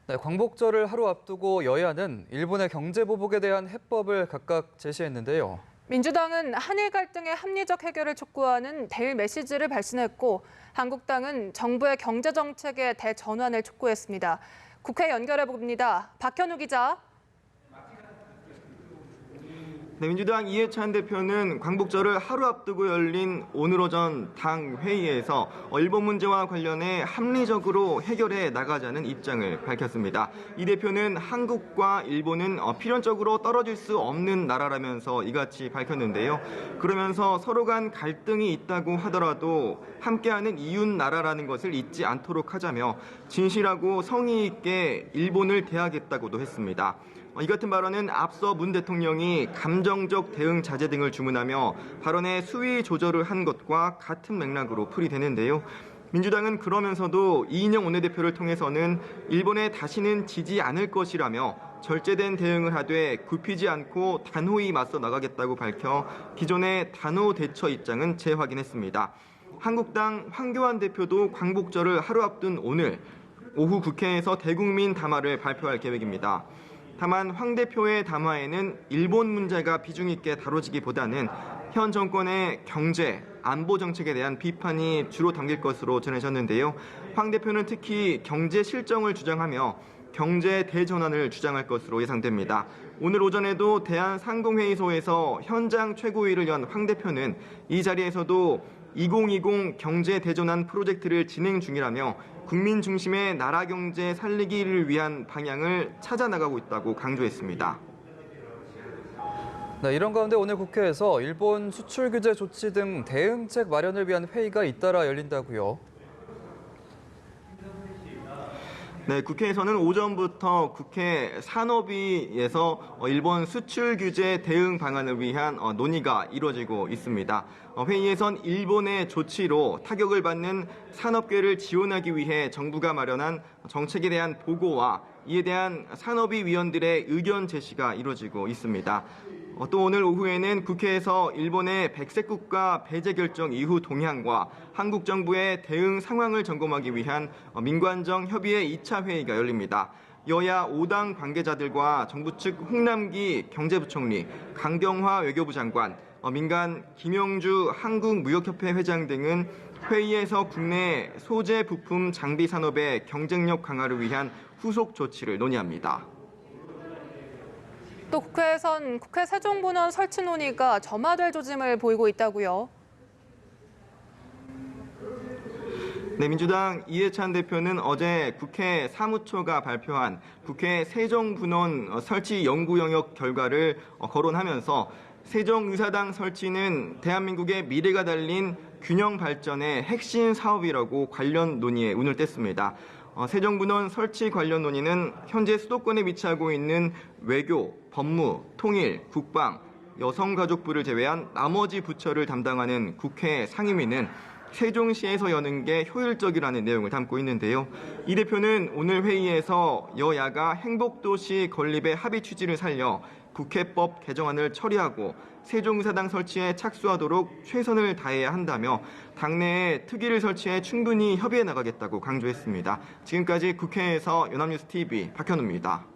네, 광복절을 하루 앞두고 여야는 일본의 경제 보복에 대한 해법을 각각 제시했는데요. 민주당은 한일 갈등의 합리적 해결을 촉구하는 대일 메시지를 발신했고, 한국당은 정부의 경제 정책의 대전환을 촉구했습니다. 국회 연결해 봅니다. 박현우 기자. 네, 민주당 이해찬 대표는 광복절을 하루 앞두고 열린 오늘 오전 당 회의에서 일본 문제와 관련해 합리적으로 해결해 나가자는 입장을 밝혔습니다. 이 대표는 한국과 일본은 필연적으로 떨어질 수 없는 나라라면서 이같이 밝혔는데요. 그러면서 서로 간 갈등이 있다고 하더라도 함께하는 이웃 나라라는 것을 잊지 않도록 하자며 진실하고 성의 있게 일본을 대하겠다고도 했습니다. 이 같은 발언은 앞서 문 대통령이 감정적 대응 자제 등을 주문하며 발언의 수위 조절을 한 것과 같은 맥락으로 풀이되는데요. 민주당은 그러면서도 이인영 원내대표를 통해서는 일본에 다시는 지지 않을 것이라며 절제된 대응을 하되 굽히지 않고 단호히 맞서 나가겠다고 밝혀 기존의 단호 대처 입장은 재확인했습니다. 한국당 황교안 대표도 광복절을 하루 앞둔 오늘 오후 국회에서 대국민 담화를 발표할 계획입니다. 다만 황 대표의 담화에는 일본 문제가 비중 있게 다뤄지기보다는 현 정권의 경제, 안보 정책에 대한 비판이 주로 담길 것으로 전해졌는데요. 황 대표는 특히 경제 실정을 주장하며 경제 대전환을 주장할 것으로 예상됩니다. 오늘 오전에도 대한상공회의소에서 현장 최고위를 연 황 대표는 이 자리에서도 2020 경제 대전환 프로젝트를 진행 중이라며 국민 중심의 나라 경제 살리기를 위한 방향을 찾아 나가고 있다고 강조했습니다. 네, 이런 가운데 오늘 국회에서 일본 수출 규제 조치 등 대응책 마련을 위한 회의가 잇따라 열린다고요. 네, 국회에서는 오전부터 국회 산업위에서 일본 수출 규제 대응 방안을 위한 논의가 이루어지고 있습니다. 회의에선 일본의 조치로 타격을 받는 산업계를 지원하기 위해 정부가 마련한 정책에 대한 보고와 이에 대한 산업위 위원들의 의견 제시가 이루어지고 있습니다. 또 오늘 오후에는 국회에서 일본의 백색 국가 배제 결정 이후 동향과 한국 정부의 대응 상황을 점검하기 위한 민관정 협의회 2차 회의가 열립니다. 여야 5당 관계자들과 정부 측 홍남기 경제부총리, 강경화 외교부 장관, 민간 김영주 한국무역협회 회장 등은 회의에서 국내 소재 부품 장비 산업의 경쟁력 강화를 위한 후속 조치를 논의합니다. 또 국회에선 국회 세종문헌 설치 논의가 점화될 조짐을 보이고 있다고요. 네, 민주당 이해찬 대표는 어제 국회 사무처가 발표한 국회 세종문헌 설치 연구 영역 결과를 거론하면서 세종의사당 설치는 대한민국의 미래가 달린 균형 발전의 핵심 사업이라고 관련 논의에 운을 뗐습니다. 세종문헌 설치 관련 논의는 현재 수도권에 위치하고 있는 외교, 법무, 통일, 국방, 여성가족부를 제외한 나머지 부처를 담당하는 국회 상임위는 세종시에서 여는 게 효율적이라는 내용을 담고 있는데요. 이 대표는 오늘 회의에서 여야가 행복도시 건립의 합의 취지를 살려 국회법 개정안을 처리하고 세종의사당 설치에 착수하도록 최선을 다해야 한다며 당내에 특위를 설치해 충분히 협의해 나가겠다고 강조했습니다. 지금까지 국회에서 연합뉴스 TV 박현우입니다.